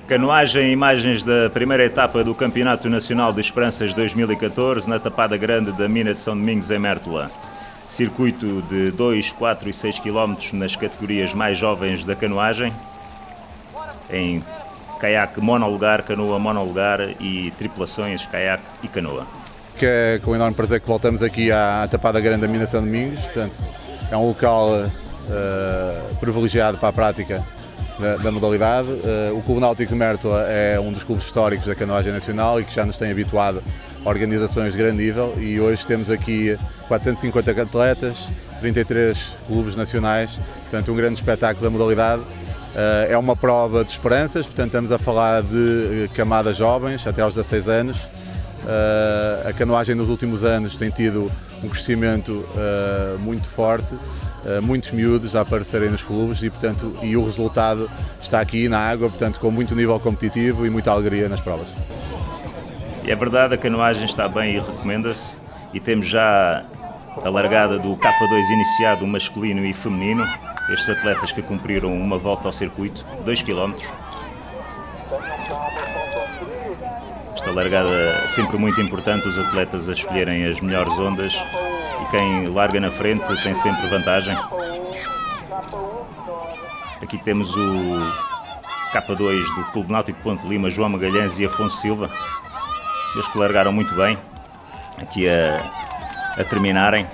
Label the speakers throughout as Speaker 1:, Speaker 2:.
Speaker 1: Canoagem, imagens da primeira etapa do Campeonato Nacional de Esperanças 2014 na Tapada Grande da Mina de São Domingos em Mértola. Circuito de 2, 4 e 6 km nas categorias mais jovens da canoagem, em caiaque monolugar, canoa monolugar e tripulações, caiaque e canoa.
Speaker 2: É com enorme prazer que voltamos aqui à Tapada Grande da Mina de São Domingos. Portanto, é um local privilegiado para a prática da modalidade. O Clube Náutico de Mértola é um dos clubes históricos da canoagem nacional e que já nos tem habituado a organizações de grande nível, e hoje temos aqui 450 atletas, 33 clubes nacionais, portanto um grande espetáculo da modalidade. É uma prova de esperanças, portanto estamos a falar de camadas jovens até aos 16 anos. A canoagem nos últimos anos tem tido um crescimento muito forte, muitos miúdos a aparecerem nos clubes e o resultado está aqui na água, portanto com muito nível competitivo e muita alegria nas provas.
Speaker 1: E é verdade, a canoagem está bem e recomenda-se, e temos já a largada do K2 iniciado masculino e feminino, estes atletas que cumpriram uma volta ao circuito, 2 km. Esta largada sempre muito importante, os atletas a escolherem as melhores ondas, e quem larga na frente tem sempre vantagem. Aqui temos o K2 do Clube Náutico Ponte Lima, João Magalhães e Afonso Silva. Eles que largaram muito bem, aqui a terminarem.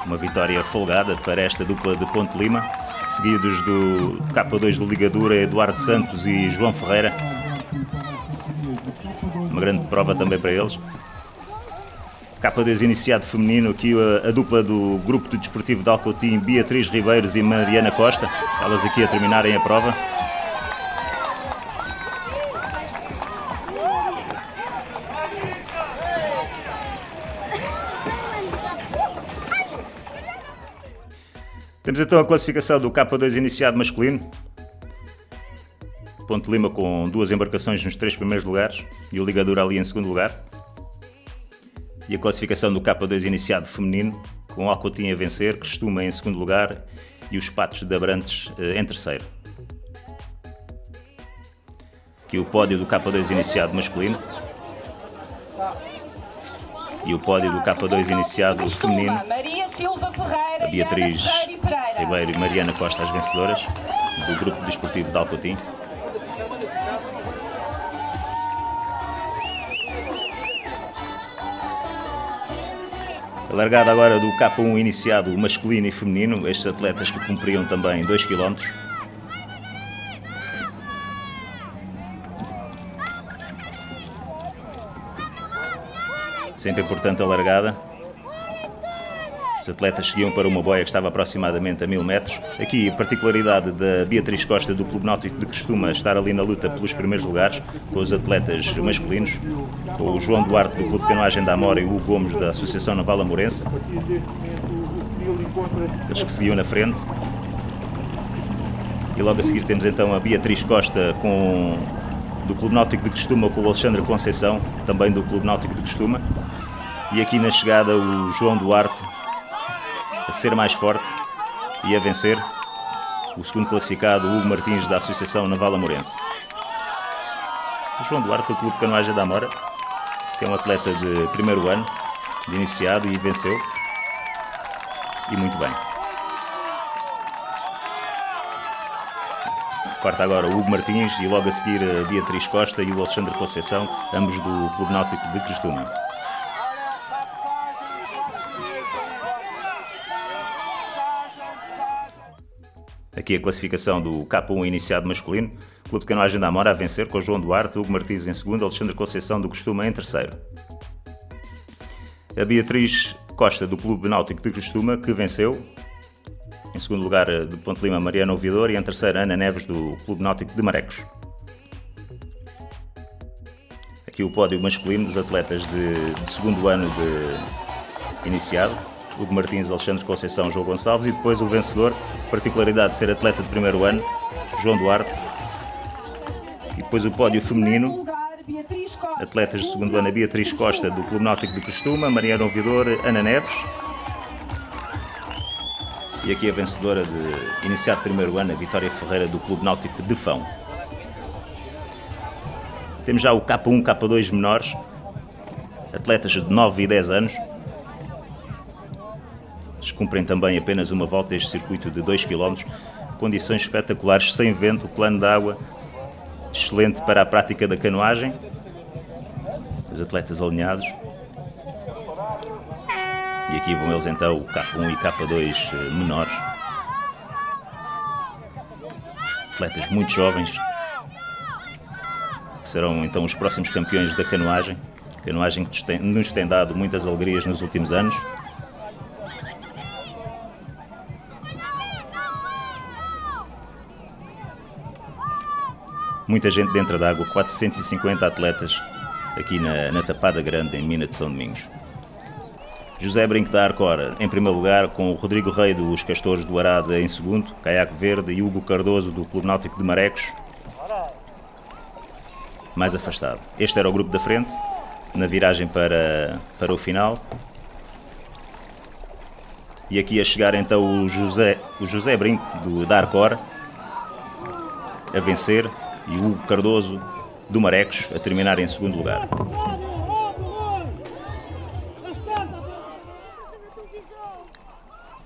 Speaker 1: Uma vitória folgada para esta dupla de Ponte Lima, seguidos do K2 do Ligadura, Eduardo Santos e João Ferreira. Uma grande prova também para eles. K2 iniciado feminino, aqui a dupla do Grupo do Desportivo de Alcotim, Beatriz Ribeiros e Mariana Costa, elas aqui a terminarem a prova. Temos então a classificação do K2 iniciado masculino. Ponte Lima com 2 embarcações nos 3 primeiros lugares e o Ligadura ali em segundo lugar. E a classificação do K2 iniciado feminino, com o Alcotim a vencer, Crestuma em segundo lugar e os Patos de Abrantes em terceiro. Aqui o pódio do K2 iniciado masculino. E o pódio do K2 iniciado feminino, a Beatriz Ribeiro e Mariana Costa as vencedoras, do Grupo Desportivo de Alcotim. A largada agora do K1 iniciado masculino e feminino, estes atletas que cumpriam também 2 km. Sempre importante a largada. Os atletas seguiam para uma boia que estava aproximadamente a 1000 metros. Aqui a particularidade da Beatriz Costa do Clube Náutico de Crestuma estar ali na luta pelos primeiros lugares, com os atletas masculinos, com o João Duarte do Clube de Canoagem da Amora e o Hugo Gomes da Associação Naval Amorense. Eles que seguiam na frente. E logo a seguir temos então a Beatriz Costa do Clube Náutico de Crestuma, com o Alexandre Conceição, também do Clube Náutico de Crestuma. E aqui na chegada o João Duarte a ser mais forte e a vencer o segundo classificado, o Hugo Martins da Associação Naval Amorense. O João Duarte do Clube de Canoagem da Amora, que é um atleta de primeiro ano, de iniciado, e venceu. E muito bem. Corta agora o Hugo Martins e logo a seguir a Beatriz Costa e o Alexandre Conceição, ambos do Clube Náutico de Crestuma. Aqui a classificação do K1 iniciado masculino, Clube de Canoagem da Amora a vencer, com João Duarte, Hugo Martins em segundo, Alexandre Conceição do Crestuma em terceiro. A Beatriz Costa do Clube Náutico de Crestuma, que venceu. Em segundo lugar, de Ponte Lima, Mariana Ouvidor, e em terceiro, Ana Neves do Clube Náutico de Marecos. Aqui o pódio masculino dos atletas de segundo ano de iniciado. Hugo Martins, Alexandre Conceição, João Gonçalves, e depois o vencedor, particularidade de ser atleta de primeiro ano, João Duarte. E depois o pódio feminino, atletas de segundo ano, a Beatriz Costa do Clube Náutico de Crestuma, Mariana Ouvidor, Ana Neves. E aqui a vencedora de iniciado de primeiro ano, a Vitória Ferreira do Clube Náutico de Fão. Temos já o K1, K2 menores, atletas de 9 e 10 anos. Eles cumprem também apenas uma volta este circuito de 2 km, condições espetaculares, sem vento, plano de água, excelente para a prática da canoagem. Os atletas alinhados. E aqui vão eles então, o K1 e K2 menores. Atletas muito jovens, que serão então os próximos campeões da canoagem. Canoagem que nos tem dado muitas alegrias nos últimos anos. Muita gente dentro da água, 450 atletas aqui na Tapada Grande, em Mina de São Domingos. José Brinco da Arcora em primeiro lugar, com o Rodrigo Rei dos Castores do Arada em segundo, Caiaque Verde, e Hugo Cardoso do Clube Náutico de Marecos, mais afastado. Este era o grupo da frente, na viragem para o final. E aqui a chegar então o José Brinco da Arcora a vencer, e o Hugo Cardoso do Marecos a terminar em segundo lugar.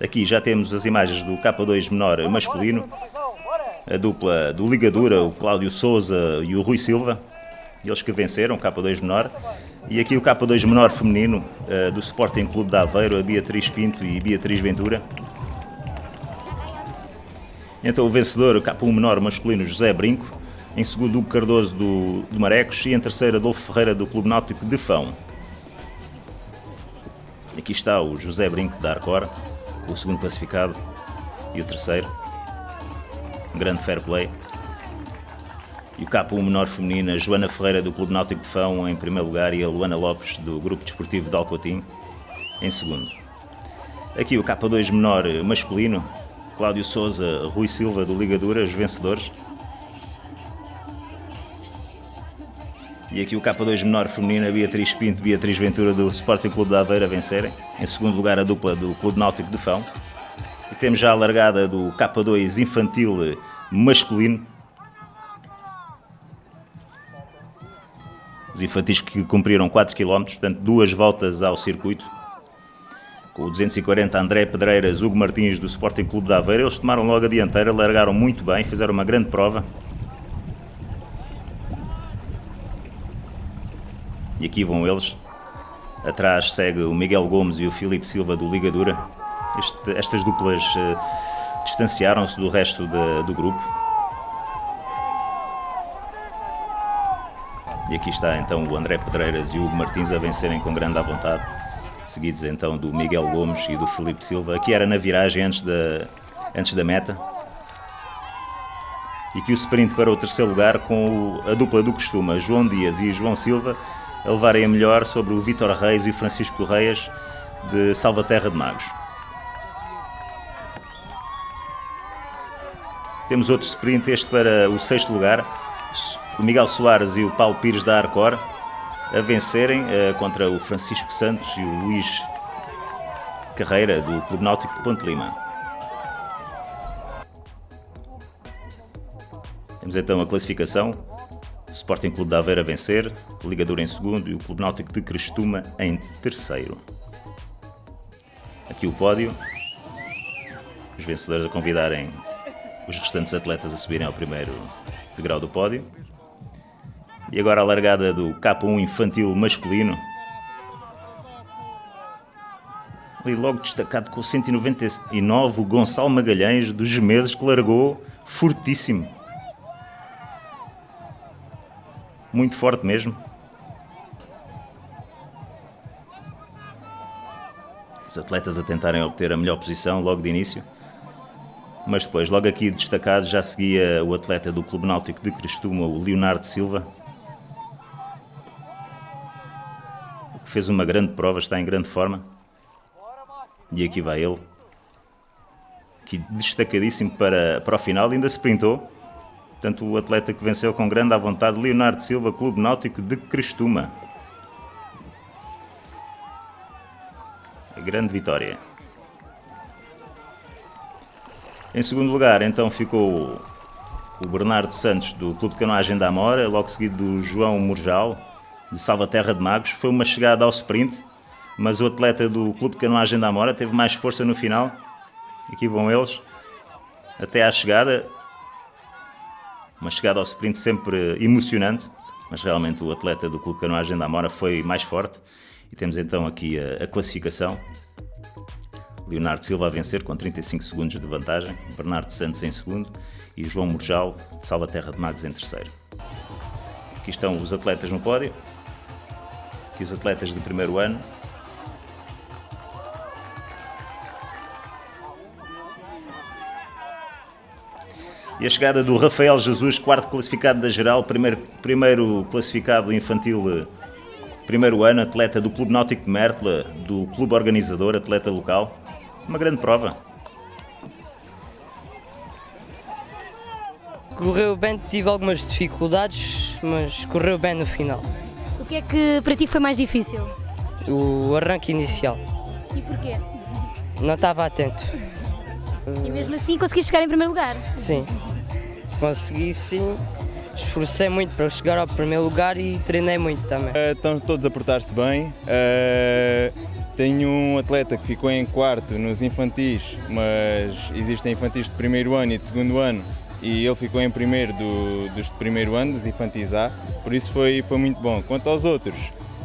Speaker 1: Aqui já temos as imagens do K2 menor masculino, a dupla do Ligadura, o Cláudio Souza e o Rui Silva, eles que venceram o K2 menor. E aqui o K2 menor feminino, do Sporting Clube de Aveiro, a Beatriz Pinto e Beatriz Ventura. Então o vencedor, o K1 menor masculino, José Brinco, em segundo o Cardoso do Marecos, e em terceiro Adolfo Ferreira do Clube Náutico de Fão. Aqui está o José Brinco da Arcora, o segundo classificado, e o terceiro. Um grande fair play. E o K1 menor feminina, Joana Ferreira do Clube Náutico de Fão em primeiro lugar, e a Luana Lopes do Grupo Desportivo de Alcotim em segundo. Aqui o K2 menor masculino, Cláudio Souza, Rui Silva do Ligadura, os vencedores. E aqui o K2 menor feminina, Beatriz Pinto e Beatriz Ventura do Sporting Clube de Aveiro a vencerem. Em segundo lugar a dupla do Clube Náutico de Fão. E temos já a largada do K2 infantil masculino. Os infantis que cumpriram 4 km, portanto 2 voltas ao circuito. Com o 240 André Pedreiras, Hugo Martins do Sporting Clube de Aveiro. Eles tomaram logo a dianteira, largaram muito bem, fizeram uma grande prova. E aqui vão eles. Atrás segue o Miguel Gomes e o Filipe Silva do Ligadura. Estas duplas distanciaram-se do resto do grupo. E aqui está então o André Pedreiras e o Hugo Martins a vencerem com grande à vontade, seguidos então do Miguel Gomes e do Filipe Silva. Aqui era na viragem antes da meta. E aqui o sprint para o terceiro lugar, com a dupla do costume, João Dias e João Silva, a levarem a melhor sobre o Vítor Reis e o Francisco Correias de Salvaterra de Magos. Temos outro sprint, este para o sexto lugar, o Miguel Soares e o Paulo Pires da Arcor a vencerem contra o Francisco Santos e o Luís Carreira do Clube Náutico de Ponte Lima. Temos então a classificação: Sporting Clube de Aveiro a vencer, o Ligadura em segundo e o Clube Náutico de Crestuma em terceiro. Aqui o pódio, os vencedores a convidarem os restantes atletas a subirem ao primeiro degrau do pódio. E agora a largada do K1 infantil masculino. Ali logo destacado com o 199, o Gonçalo Magalhães dos Gemeses, que largou fortíssimo. Muito forte mesmo. Os atletas a tentarem obter a melhor posição logo de início. Mas depois, logo aqui destacado, já seguia o atleta do Clube Náutico de Crestuma, o Leonardo Silva, que fez uma grande prova, está em grande forma. E aqui vai ele, aqui destacadíssimo para o final, ainda se sprintou. Portanto, o atleta que venceu com grande à vontade, Leonardo Silva, Clube Náutico de Crestuma. A grande vitória. Em segundo lugar, então, ficou o Bernardo Santos, do Clube de Canoagem da Amora, logo seguido do João Murjal, de Salvaterra de Magos. Foi uma chegada ao sprint, mas o atleta do Clube de Canoagem da Amora teve mais força no final. Aqui vão eles, até à chegada. Uma chegada ao sprint sempre emocionante, mas realmente o atleta do Clube de Canoagem da Amora foi mais forte. E temos então aqui a classificação. Leonardo Silva a vencer com 35 segundos de vantagem, Bernardo Santos em segundo e João Murjal, Salvaterra de Magos, em terceiro. Aqui estão os atletas no pódio, aqui os atletas do primeiro ano. E a chegada do Rafael Jesus, quarto classificado da geral, primeiro classificado infantil, primeiro ano, atleta do Clube Náutico de Mértola, do clube organizador, atleta local. Uma grande prova.
Speaker 3: Correu bem, tive algumas dificuldades, mas correu bem no final.
Speaker 4: O que é que para ti foi mais difícil?
Speaker 3: O arranque inicial.
Speaker 4: E porquê?
Speaker 3: Não estava atento.
Speaker 4: E mesmo assim conseguiste chegar em primeiro lugar?
Speaker 3: Sim. Consegui sim. Esforcei muito para chegar ao primeiro lugar e treinei muito também.
Speaker 5: Estão todos a portar-se bem. Tenho um atleta que ficou em quarto nos infantis, mas existem infantis de primeiro ano e de segundo ano, e ele ficou em primeiro dos de primeiro ano, dos infantis A, por isso foi muito bom. Quanto aos outros,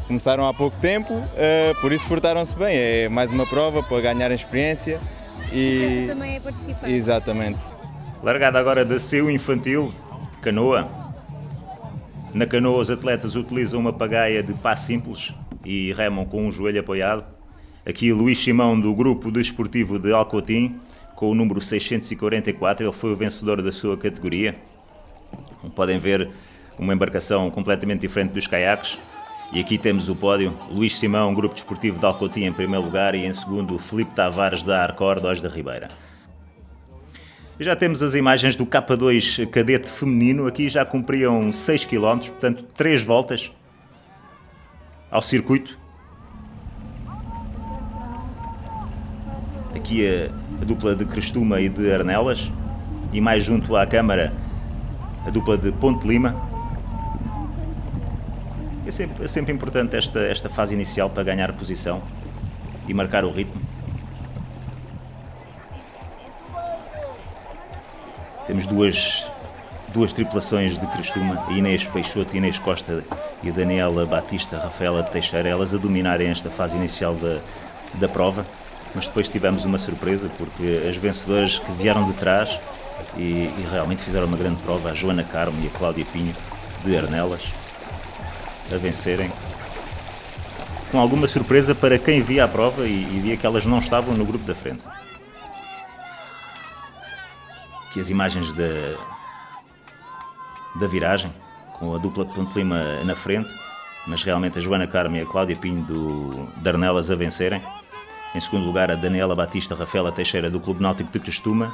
Speaker 5: começaram há pouco tempo, por isso portaram-se bem. É mais uma prova para ganharem experiência. E
Speaker 4: também é participar.
Speaker 5: Exatamente.
Speaker 1: Largada agora da CU infantil, de canoa. Na canoa os atletas utilizam uma pagaia de passo simples e remam com um joelho apoiado. Aqui Luís Simão, do grupo desportivo de Alcotim, com o número 644, ele foi o vencedor da sua categoria. Podem ver uma embarcação completamente diferente dos caiaques. E aqui temos o pódio, Luís Simão, grupo desportivo de Alcotim em primeiro lugar, e em segundo Filipe Tavares da Arcor, Dós da Ribeira. E já temos as imagens do K2 cadete feminino, aqui já cumpriam 6 km, portanto 3 voltas ao circuito. Aqui a dupla de Crestuma e de Arnelas, e mais junto à câmara a dupla de Ponte Lima. É sempre importante esta fase inicial para ganhar posição e marcar o ritmo. Temos duas tripulações de Crestuma, a Inês Peixoto, Inês Costa e a Daniela Batista, Rafaela Teixeira, elas a dominarem esta fase inicial da prova. Mas depois tivemos uma surpresa, porque as vencedoras que vieram de trás e realmente fizeram uma grande prova, a Joana Carmo e a Cláudia Pinho, de Arnelas, a vencerem. Com alguma surpresa para quem via a prova e via que elas não estavam no grupo da frente. Aqui as imagens da viragem, com a dupla de Ponte Lima na frente, mas realmente a Joana Carmo e a Cláudia Pinho de Arnelas a vencerem. Em segundo lugar, a Daniela Batista, Rafaela Teixeira, do Clube Náutico de Crestuma,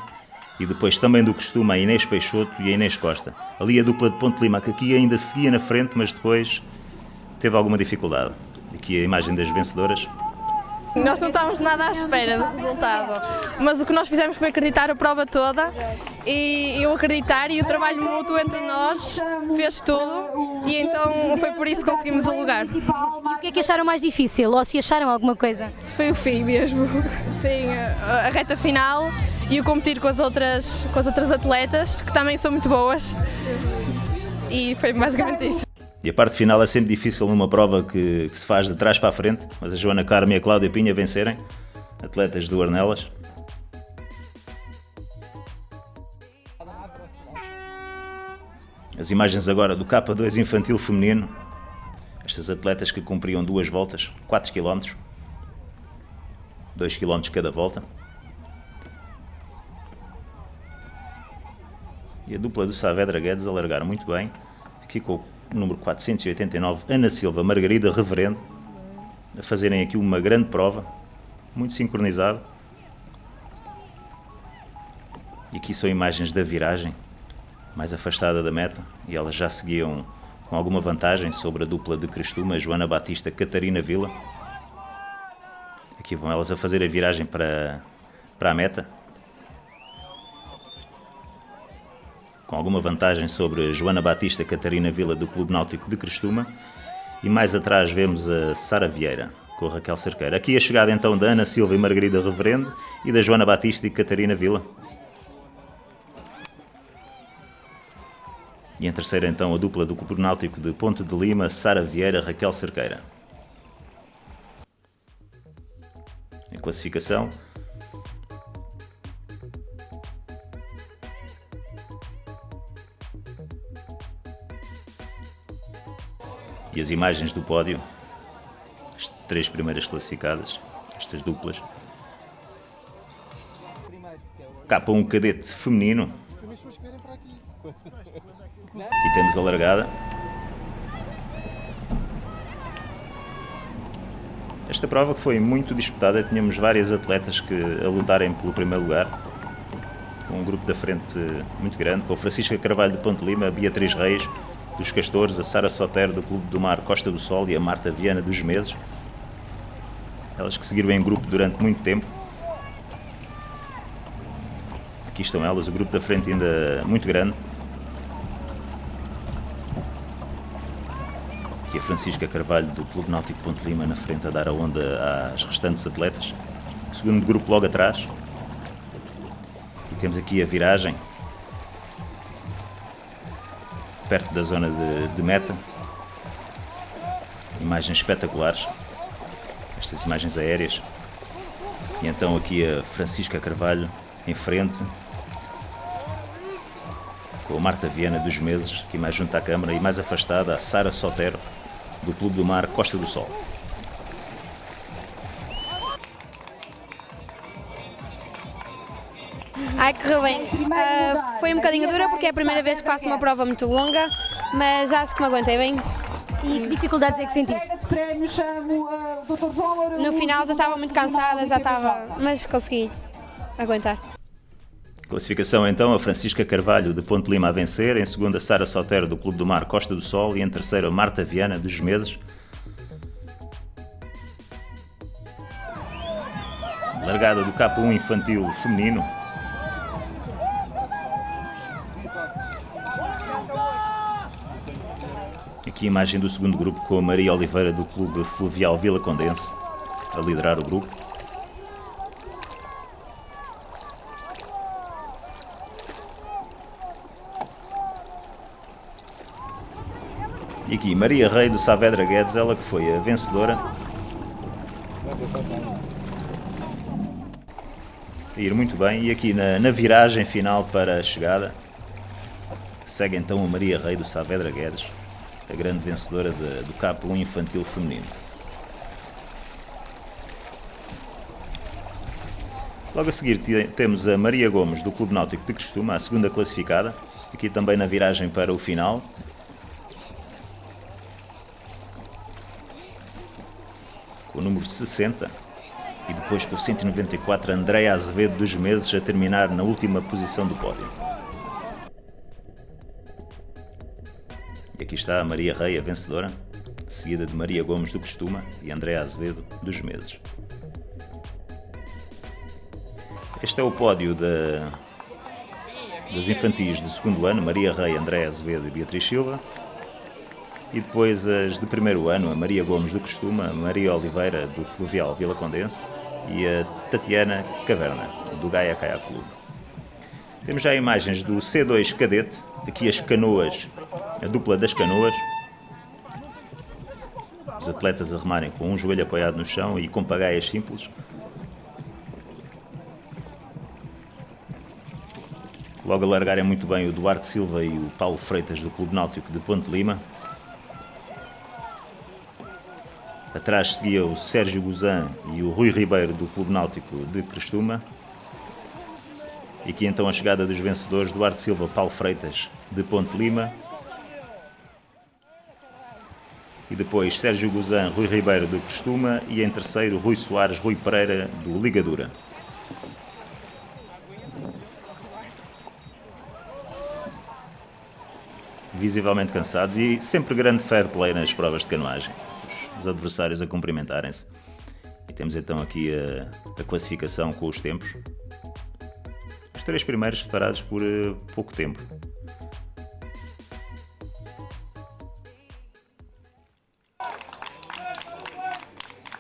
Speaker 1: e depois também do Crestuma, a Inês Peixoto e a Inês Costa. Ali a dupla de Ponte Lima, que aqui ainda seguia na frente, mas depois teve alguma dificuldade. Aqui a imagem das vencedoras.
Speaker 6: Nós não estávamos nada à espera do resultado, mas o que nós fizemos foi acreditar a prova toda e eu acreditar, e o trabalho mútuo entre nós fez tudo, e então foi por isso que conseguimos o lugar.
Speaker 4: E o que é que acharam mais difícil? Ou se acharam alguma coisa?
Speaker 6: Foi o fim mesmo. Sim, a reta final e o competir com as outras atletas, que também são muito boas, e foi basicamente isso.
Speaker 1: E a parte final é sempre difícil numa prova que se faz de trás para a frente, mas a Joana Carmo e a Cláudia Pinha vencerem, atletas do Arnelas. As imagens agora do K2 infantil feminino, estas atletas que cumpriam 2 voltas, 4 km, 2 km cada volta. E a dupla do Saavedra Guedes a largar muito bem, aqui com o número 489, Ana Silva, Margarida Reverendo, a fazerem aqui uma grande prova, muito sincronizado. E aqui são imagens da viragem, mais afastada da meta, e elas já seguiam com alguma vantagem sobre a dupla de Crestuma, Joana Batista, Catarina Vila. Aqui vão elas a fazer a viragem para a meta. com alguma vantagem sobre Joana Batista Catarina Vila do Clube Náutico de Crestuma, e mais atrás vemos a Sara Vieira com a Raquel Cerqueira. Aqui a chegada então da Ana Silva e Margarida Reverendo e da Joana Batista e Catarina Vila. E em terceira então a dupla do Clube Náutico de Ponte de Lima, Sara Vieira, Raquel Cerqueira. Em classificação, e as imagens do pódio, as 3 primeiras classificadas, estas duplas. K1 cadete feminino. Aqui temos a largada. Esta prova que foi muito disputada, tínhamos várias atletas a lutarem pelo primeiro lugar. Um grupo da frente muito grande, com a Francisca Carvalho de Ponte Lima, a Beatriz Reis dos Castores, a Sara Sotero do Clube do Mar Costa do Sol e a Marta Viana dos Meses. Elas que seguiram em grupo durante muito tempo. Aqui estão elas, o grupo da frente ainda muito grande. Aqui a Francisca Carvalho do Clube Náutico Ponte Lima na frente a dar a onda às restantes atletas. O segundo grupo logo atrás. E temos aqui a viragem, perto da zona de meta. Imagens espetaculares, estas imagens aéreas. E então aqui a Francisca Carvalho em frente, com a Marta Viana dos Meses, aqui mais junto à câmara, e mais afastada a Sara Sotero do Clube do Mar Costa do Sol.
Speaker 7: Ai, correu bem. Foi um bocadinho dura porque é a primeira vez que faço uma prova muito longa, mas acho que me aguentei bem.
Speaker 4: E que dificuldades é que sentiste?
Speaker 7: No final já estava muito cansada, mas consegui aguentar.
Speaker 1: Classificação então, a Francisca Carvalho de Ponte Lima a vencer, em segunda a Sara Sotero do Clube do Mar Costa do Sol e em terceiro a Marta Viana dos Meses. Largada do K1 infantil feminino. Aqui a imagem do segundo grupo com a Maria Oliveira do Clube Fluvial Vila Condense a liderar o grupo. E aqui Maria Rei do Saavedra Guedes, ela que foi a vencedora. A ir muito bem. E aqui na viragem final para a chegada segue então a Maria Rei do Saavedra Guedes, a grande vencedora do K1 infantil feminino. Logo a seguir temos a Maria Gomes do Clube Náutico de Crestuma, a segunda classificada, aqui também na viragem para o final. Com o número 60, e depois com o 194, Andréa Azevedo dos Meses a terminar na última posição do pódio. E aqui está a Maria Rei, a vencedora, seguida de Maria Gomes do Crestuma e Andréa Azevedo dos Meses. Este é o pódio das infantis do segundo ano, Maria Rei, Andréa Azevedo e Beatriz Silva. E depois as de primeiro ano, a Maria Gomes do Crestuma, a Maria Oliveira do Fluvial Vila Condense e a Tatiana Caverna do Gaia Kayak Clube. Temos já imagens do C2 cadete, aqui as canoas, a dupla das canoas. Os atletas a remarem com um joelho apoiado no chão e com pagaias simples. Logo a largarem muito bem o Duarte Silva e o Paulo Freitas do Clube Náutico de Ponte Lima. Atrás seguia o Sérgio Guzan e o Rui Ribeiro do Clube Náutico de Crestuma. E aqui então a chegada dos vencedores, Duarte Silva, Paulo Freitas de Ponte Lima. E depois Sérgio Guzan, Rui Ribeiro do Crestuma e em terceiro Rui Soares, Rui Pereira do Ligadura. Visivelmente cansados e sempre grande fair play nas provas de canoagem. Os adversários a cumprimentarem-se. E temos então aqui a classificação com os tempos. Os 3 primeiros separados por pouco tempo.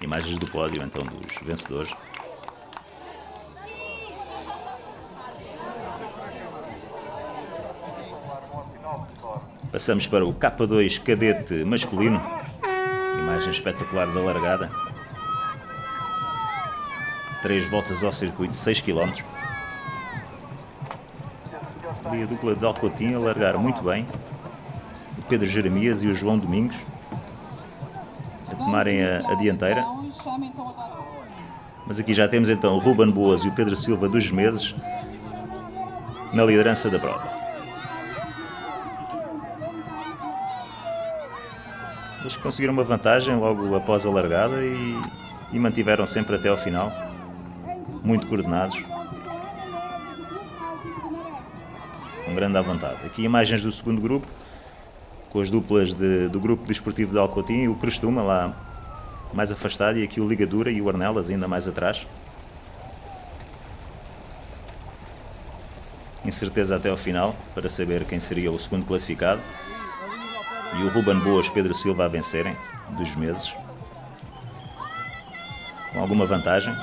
Speaker 1: Imagens do pódio então dos vencedores. Passamos para o K2 cadete masculino. Imagem espetacular da largada. 3 voltas ao circuito, 6 km. Ali a dupla de Alcotim a largar muito bem. O Pedro Jeremias e o João Domingos a tomarem a dianteira. Mas aqui já temos então o Ruben Boas e o Pedro Silva dos Meses na liderança da prova. Eles conseguiram uma vantagem logo após a largada e mantiveram sempre até ao final, muito coordenados, com grande à vontade. Aqui imagens do segundo grupo, com as duplas do grupo desportivo de Alcotim e o Crestuma lá mais afastado, e aqui o Ligadura e o Arnelas ainda mais atrás. Incerteza até ao final para saber quem seria o segundo classificado. E o Ruben Boas, Pedro Silva a vencerem, dos Meses, com alguma vantagem.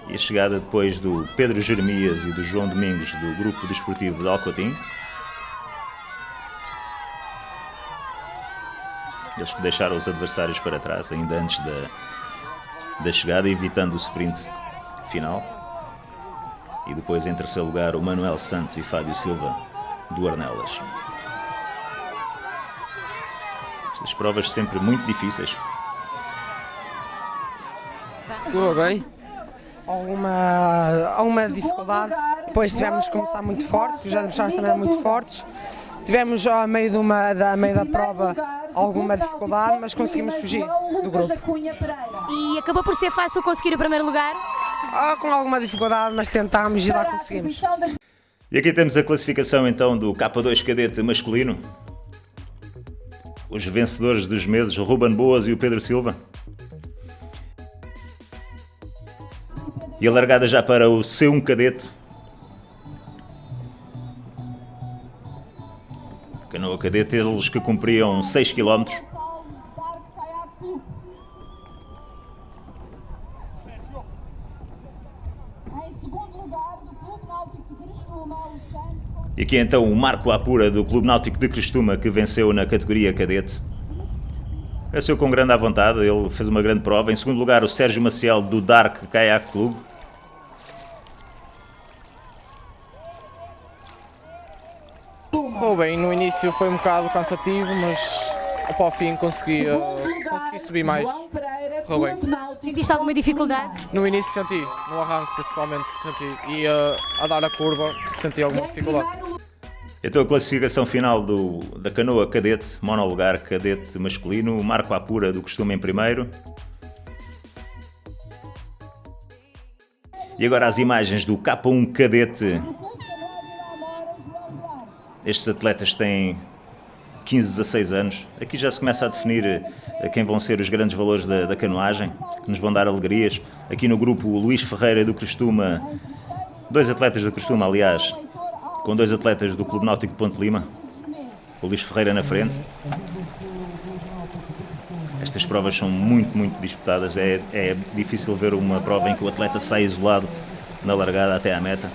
Speaker 1: E a chegada depois do Pedro Jeremias e do João Domingos do grupo desportivo de Alcotim. Eles que deixaram os adversários para trás ainda antes da chegada, evitando o sprint final. E depois em terceiro lugar o Manuel Santos e Fábio Silva do Arnelas. Estas provas sempre muito difíceis.
Speaker 8: Tudo bem? Alguma dificuldade. Depois tivemos que começar muito forte, porque os adversários também eram muito fortes. Tivemos ao meio da prova alguma dificuldade, mas conseguimos fugir do grupo.
Speaker 4: E acabou por ser fácil conseguir o primeiro lugar?
Speaker 8: Com alguma dificuldade, mas tentámos e lá conseguimos.
Speaker 1: E aqui temos a classificação então do K2 cadete masculino. Os vencedores dos meses, o Ruben Boas e o Pedro Silva. E a largada já para o C1 cadete. Canoa cadete, eles que cumpriam 6 km. E aqui então o Marco Apura do Clube Náutico de Crestuma, que venceu na categoria cadete. Venceu com grande à vontade, ele fez uma grande prova. Em segundo lugar o Sérgio Maciel do Dark Kayak Clube.
Speaker 9: Correu bem, no início foi um bocado cansativo, mas para o fim consegui subir mais. Correu bem.
Speaker 4: Sentiste alguma dificuldade?
Speaker 9: No início senti, no arranque principalmente senti, e a dar a curva senti alguma dificuldade.
Speaker 1: Então a classificação final da canoa cadete, monolugar cadete masculino, o Marco Apura do Costume em primeiro. E agora as imagens do K1 cadete. Estes atletas têm 15, 16 anos. Aqui já se começa a definir quem vão ser os grandes valores da canoagem, que nos vão dar alegrias. Aqui no grupo o Luís Ferreira do Crestuma, 2 atletas do Crestuma, aliás, com 2 atletas do Clube Náutico de Ponte Lima. O Luís Ferreira na frente. Estas provas são muito, muito disputadas. É difícil ver uma prova em que o atleta sai isolado na largada até à meta.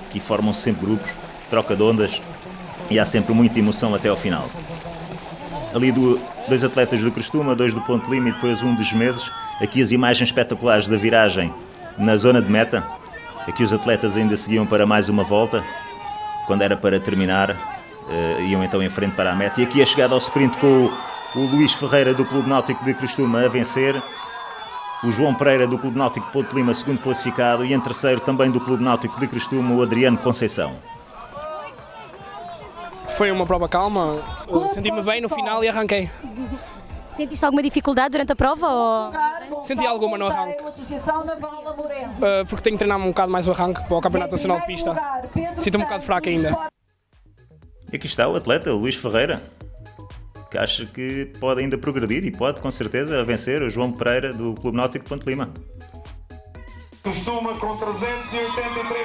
Speaker 1: Aqui formam-se sempre grupos, troca de ondas e há sempre muita emoção até ao final. Ali 2 atletas do Crestuma, 2 do Ponte Lima e depois um dos Meses. Aqui as imagens espetaculares da viragem na zona de meta. Aqui os atletas ainda seguiam para mais uma volta. Quando era para terminar, iam então em frente para a meta. E aqui a chegada ao sprint com o Luís Ferreira do Clube Náutico de Crestuma a vencer. O João Pereira do Clube Náutico de Ponte Lima, segundo classificado. E em terceiro também do Clube Náutico de Crestuma, o Adriano Conceição.
Speaker 10: Foi uma prova calma, senti-me bem no final e arranquei.
Speaker 4: Sentiste alguma dificuldade durante a prova? Ou...
Speaker 10: Senti alguma no arranque, porque tenho que treinar um bocado mais o arranque para o Campeonato Nacional de Pista. Sinto-me um bocado fraco ainda.
Speaker 1: E aqui está o atleta, o Luís Ferreira, que acha que pode ainda progredir e pode, com certeza, vencer o João Pereira do Clube Náutico de Ponte Lima.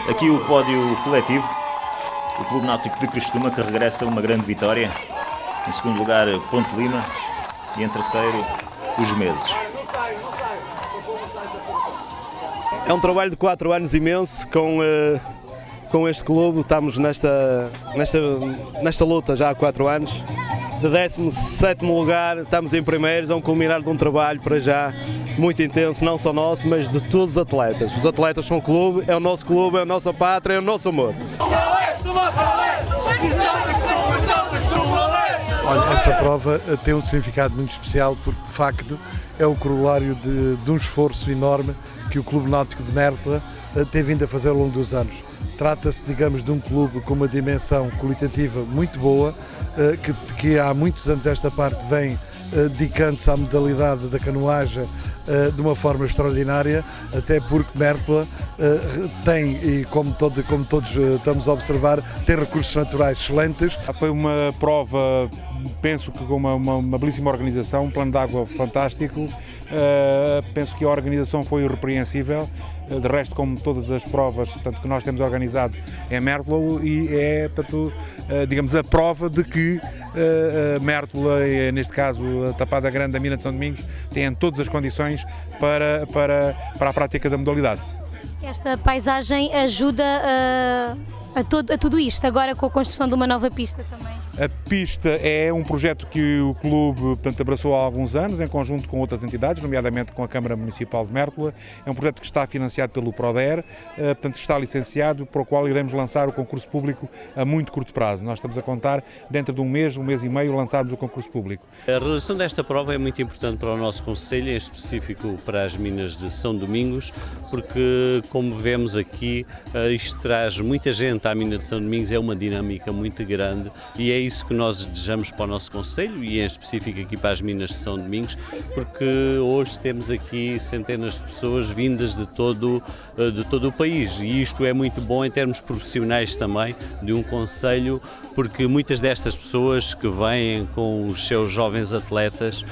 Speaker 1: Aqui o pódio coletivo. O Clube Náutico de Crestuma, que regressa a uma grande vitória. Em segundo lugar, Ponte Lima. E em terceiro, os Meses.
Speaker 11: É um trabalho de 4 anos imenso com este clube. Estamos nesta luta já há 4 anos. De 17º lugar, estamos em primeiros, é um culminar de um trabalho para já muito intenso, não só nosso, mas de todos os atletas. Os atletas são o clube, é a nossa pátria, é o nosso amor.
Speaker 12: Olha, esta prova tem um significado muito especial porque, de facto, é o corolário de um esforço enorme que o Clube Náutico de Mértola tem vindo a fazer ao longo dos anos. Trata-se, digamos, de um clube com uma dimensão qualitativa muito boa, que há muitos anos esta parte vem dedicando-se à modalidade da canoagem de uma forma extraordinária, até porque Mértola tem, e como todos estamos a observar, tem recursos naturais excelentes.
Speaker 13: Foi uma prova, penso que com uma belíssima organização, um plano de água fantástico. Penso que a organização foi irrepreensível. De resto, como todas as provas, portanto, que nós temos organizado em Mértola, e é, portanto, digamos, a prova de que Mértola, e neste caso a Tapada Grande da Mina de São Domingos, têm todas as condições para a prática da modalidade.
Speaker 4: Esta paisagem ajuda a tudo isto, agora com a construção de uma nova pista também.
Speaker 13: A pista é um projeto que o clube, portanto, abraçou há alguns anos, em conjunto com outras entidades, nomeadamente com a Câmara Municipal de Mértola. É um projeto que está financiado pelo PRODER, portanto está licenciado, para o qual iremos lançar o concurso público a muito curto prazo. Nós estamos a contar, dentro de um mês e meio, lançarmos o concurso público.
Speaker 14: A realização desta prova é muito importante para o nosso concelho, em específico para as minas de São Domingos, porque, como vemos aqui, isto traz muita gente à mina de São Domingos, é uma dinâmica muito grande, e é isso que nós desejamos para o nosso concelho e em específico aqui para as minas de São Domingos, porque hoje temos aqui centenas de pessoas vindas de todo o país, e isto é muito bom em termos profissionais também de um concelho, porque muitas destas pessoas que vêm com os seus jovens atletas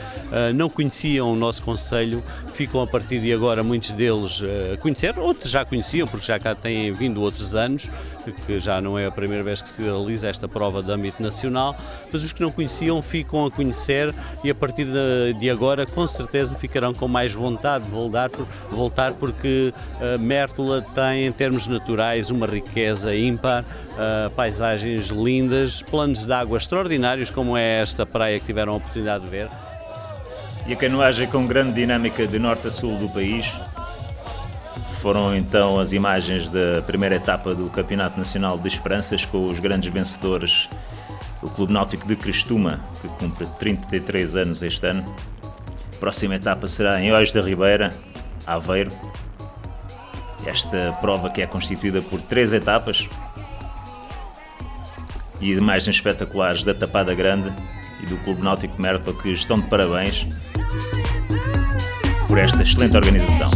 Speaker 14: não conheciam o nosso concelho, ficam a partir de agora muitos deles a conhecer, outros já conheciam porque já cá têm vindo outros anos, que já não é a primeira vez que se realiza esta prova de âmbito nacional, mas os que não conheciam ficam a conhecer, e a partir de agora com certeza ficarão com mais vontade de voltar porque Mértola tem, em termos naturais, uma riqueza ímpar, paisagens lindas, planos de água extraordinários como é esta praia que tiveram a oportunidade de ver.
Speaker 1: E a canoagem com grande dinâmica de norte a sul do país. Foram então as imagens da primeira etapa do Campeonato Nacional de Esperanças, com os grandes vencedores, o Clube Náutico de Crestuma, que cumpre 33 anos este ano. A próxima etapa será em Oeios da Ribeira, Aveiro. Esta prova que é constituída por 3 etapas e imagens espetaculares da Tapada Grande e do Clube Náutico de Mértola, que estão de parabéns por esta excelente organização.